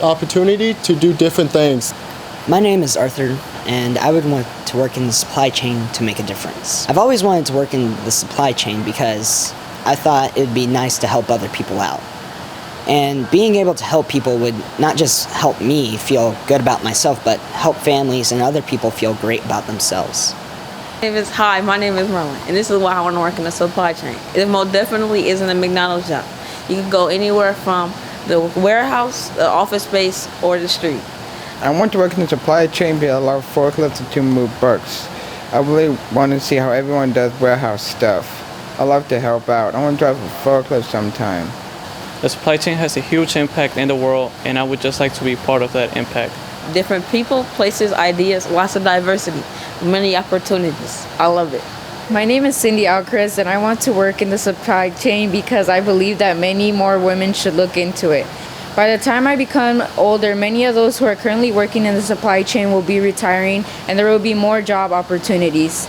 opportunity to do different things. My name is Arthur, and I would want to work in the supply chain to make a difference. I've always wanted to work in the supply chain because I thought it would be nice to help other people out. And being able to help people would not just help me feel good about myself, but help families and other people feel great about themselves. Hi, my name is Merlin, and this is why I want to work in the supply chain. It most definitely isn't a McDonald's job. You can go anywhere from the warehouse, the office space, or the street. I want to work in the supply chain because I love forklifts and to move books. I really want to see how everyone does warehouse stuff. I love to help out. I want to drive a forklift sometime. The supply chain has a huge impact in the world, and I would just like to be part of that impact. Different people, places, ideas, lots of diversity, many opportunities. I love it. My name is Cindy Alcrest, and I want to work in the supply chain because I believe that many more women should look into it. By the time I become older, many of those who are currently working in the supply chain will be retiring, and there will be more job opportunities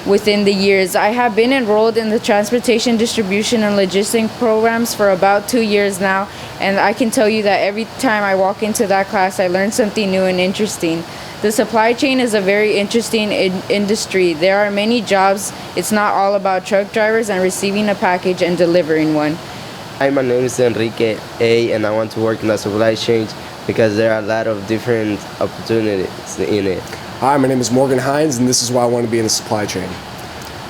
within the years. I have been enrolled in the transportation, distribution, and logistics programs for about 2 years now, and I can tell you that every time I walk into that class, I learn something new and interesting. The supply chain is a very interesting industry. There are many jobs. It's not all about truck drivers and receiving a package and delivering one. Hi, my name is Enrique A, and I want to work in the supply chain because there are a lot of different opportunities in it. Hi, my name is Morgan Hines, and this is why I want to be in the supply chain.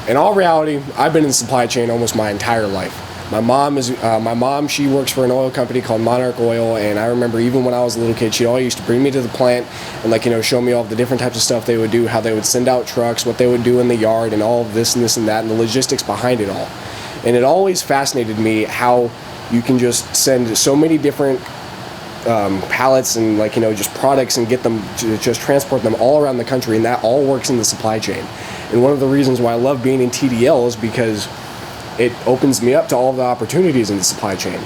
In all reality, I've been in the supply chain almost my entire life. My mom, she works for an oil company called Monarch Oil, and I remember even when I was a little kid, she always used to bring me to the plant and show me all the different types of stuff they would do, how they would send out trucks, what they would do in the yard, and all of this and this and that, and the logistics behind it all. And it always fascinated me how you can just send so many different pallets and just products and get them to just transport them all around the country, and that all works in the supply chain. And one of the reasons why I love being in TDL is because it opens me up to all the opportunities in the supply chain.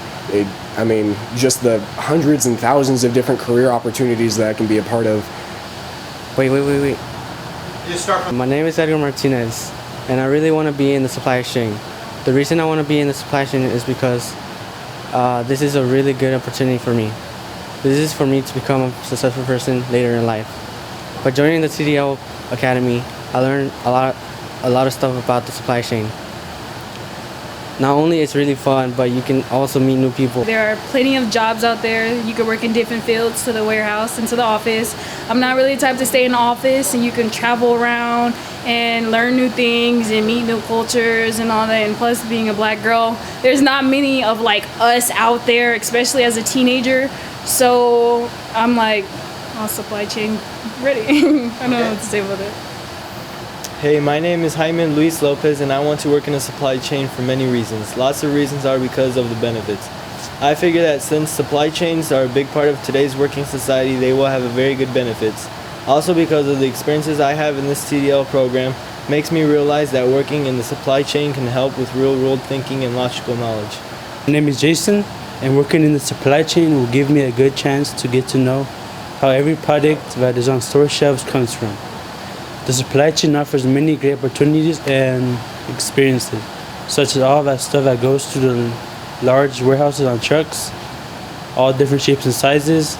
Just the hundreds and thousands of different career opportunities that I can be a part of. Wait. My name is Edgar Martinez, and I really want to be in the supply chain. The reason I want to be in the supply chain is because this is a really good opportunity for me. This is for me to become a successful person later in life. By joining the TDL Academy, I learned a lot of stuff about the supply chain. Not only it's really fun, but you can also meet new people. There are plenty of jobs out there. You can work in different fields, to the warehouse and to the office. I'm not really the type to stay in the office, and you can travel around and learn new things and meet new cultures and all that. And plus, being a black girl, there's not many of us out there, especially as a teenager. So I'm supply chain ready. I don't know what to say about it. Hey, my name is Jaime Luis Lopez, and I want to work in a supply chain for many reasons. Lots of reasons are because of the benefits. I figure that since supply chains are a big part of today's working society, they will have a very good benefits. Also because of the experiences I have in this TDL program, makes me realize that working in the supply chain can help with real-world thinking and logical knowledge. My name is Jason, and working in the supply chain will give me a good chance to get to know how every product that is on store shelves comes from. The supply chain offers many great opportunities and experiences, such as all that stuff that goes to the large warehouses on trucks, all different shapes and sizes,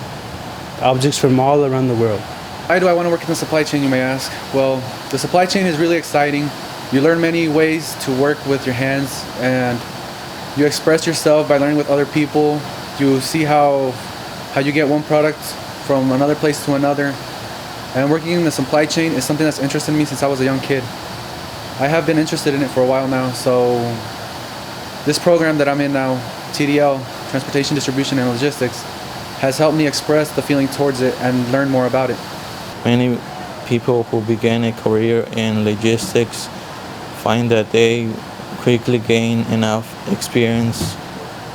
objects from all around the world. Why do I want to work in the supply chain, you may ask? Well, the supply chain is really exciting. You learn many ways to work with your hands, and you express yourself by learning with other people. You see how you get one product from another place to another. And working in the supply chain is something that's interested me since I was a young kid. I have been interested in it for a while now, so this program that I'm in now, TDL, Transportation, Distribution, and Logistics, has helped me express the feeling towards it and learn more about it. Many people who begin a career in logistics find that they quickly gain enough experience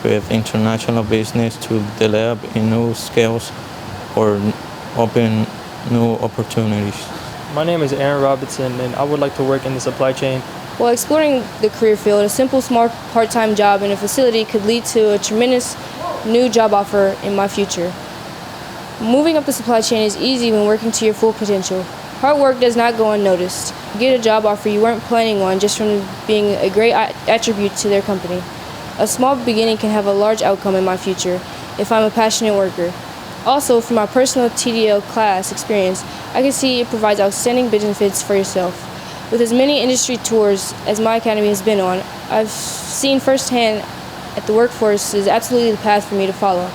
with international business to develop new skills or open new opportunities. My name is Aaron Robinson, and I would like to work in the supply chain. While exploring the career field, a simple, small part-time job in a facility could lead to a tremendous new job offer in my future. Moving up the supply chain is easy when working to your full potential. Hard work does not go unnoticed. You get a job offer you weren't planning on just from being a great attribute to their company. A small beginning can have a large outcome in my future if I'm a passionate worker. Also, from my personal TDL class experience, I can see it provides outstanding benefits for yourself. With as many industry tours as my academy has been on, I've seen firsthand that the workforce is absolutely the path for me to follow.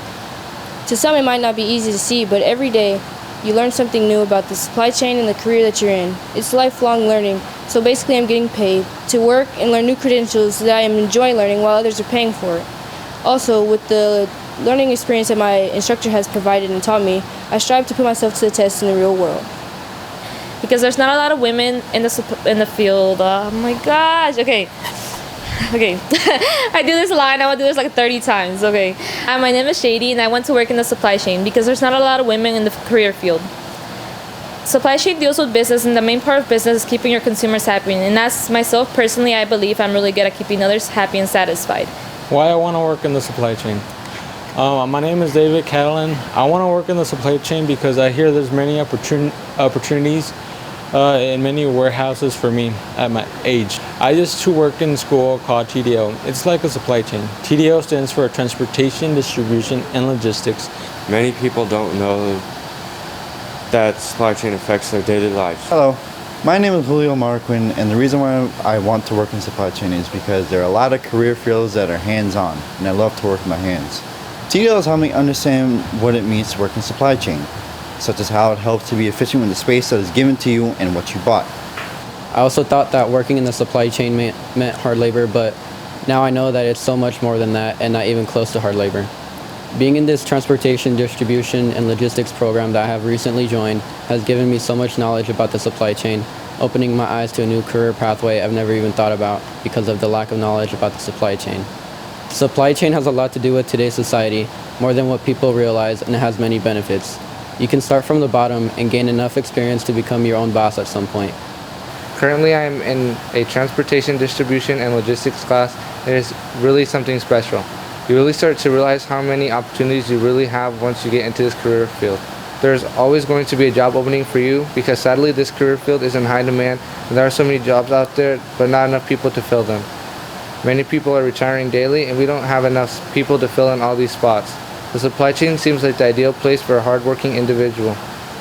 To some, it might not be easy to see, but every day you learn something new about the supply chain and the career that you're in. It's lifelong learning, so basically I'm getting paid to work and learn new credentials so that I am enjoying learning while others are paying for it. Also, with the learning experience that my instructor has provided and taught me, I strive to put myself to the test in the real world. Because there's not a lot of women in the field. Oh my gosh. Okay. I do this a lot, and I will do this like 30 times. Okay. My name is Shady, and I want to work in the supply chain because there's not a lot of women in the career field. Supply chain deals with business, and the main part of business is keeping your consumers happy. And as myself personally, I believe I'm really good at keeping others happy and satisfied. Why I want to work in the supply chain. My name is David Catalan. I want to work in the supply chain because I hear there's many opportunities in many warehouses for me at my age. I used to work in school called TDL. It's like a supply chain. TDL stands for Transportation, Distribution, and Logistics. Many people don't know that supply chain affects their daily lives. Hello, my name is Julio Marquin, and the reason why I want to work in supply chain is because there are a lot of career fields that are hands-on, and I love to work with my hands. TDL has helped me understand what it means to work in supply chain, such as how it helps to be efficient with the space that is given to you and what you bought. I also thought that working in the supply chain meant hard labor, but now I know that it's so much more than that and not even close to hard labor. Being in this transportation, distribution, and logistics program that I have recently joined has given me so much knowledge about the supply chain, opening my eyes to a new career pathway I've never even thought about because of the lack of knowledge about the supply chain. Supply chain has a lot to do with today's society, more than what people realize, and it has many benefits. You can start from the bottom and gain enough experience to become your own boss at some point. Currently I am in a transportation, distribution, and logistics class. It is really something special. You really start to realize how many opportunities you really have once you get into this career field. There's always going to be a job opening for you because sadly this career field is in high demand and there are so many jobs out there but not enough people to fill them. Many people are retiring daily and we don't have enough people to fill in all these spots. The supply chain seems like the ideal place for a hardworking individual.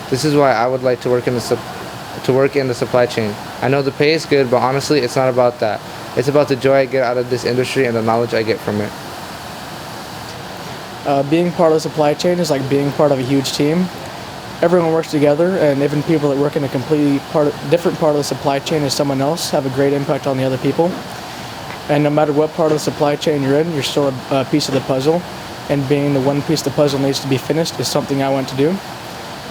This is why I would like to work in the supply chain. I know the pay is good, but honestly it's not about that. It's about the joy I get out of this industry and the knowledge I get from it. Being part of the supply chain is like being part of a huge team. Everyone works together, and even people that work in a completely different part of the supply chain as someone else have a great impact on the other people. And no matter what part of the supply chain you're in, you're still a piece of the puzzle. And being the one piece of the puzzle needs to be finished is something I want to do.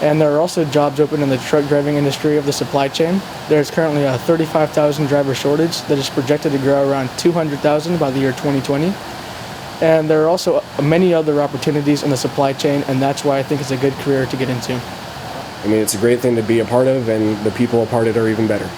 And there are also jobs open in the truck driving industry of the supply chain. There's currently a 35,000 driver shortage that is projected to grow around 200,000 by the year 2020. And there are also many other opportunities in the supply chain, and that's why I think it's a good career to get into. I mean, it's a great thing to be a part of, and the people a part of it are even better.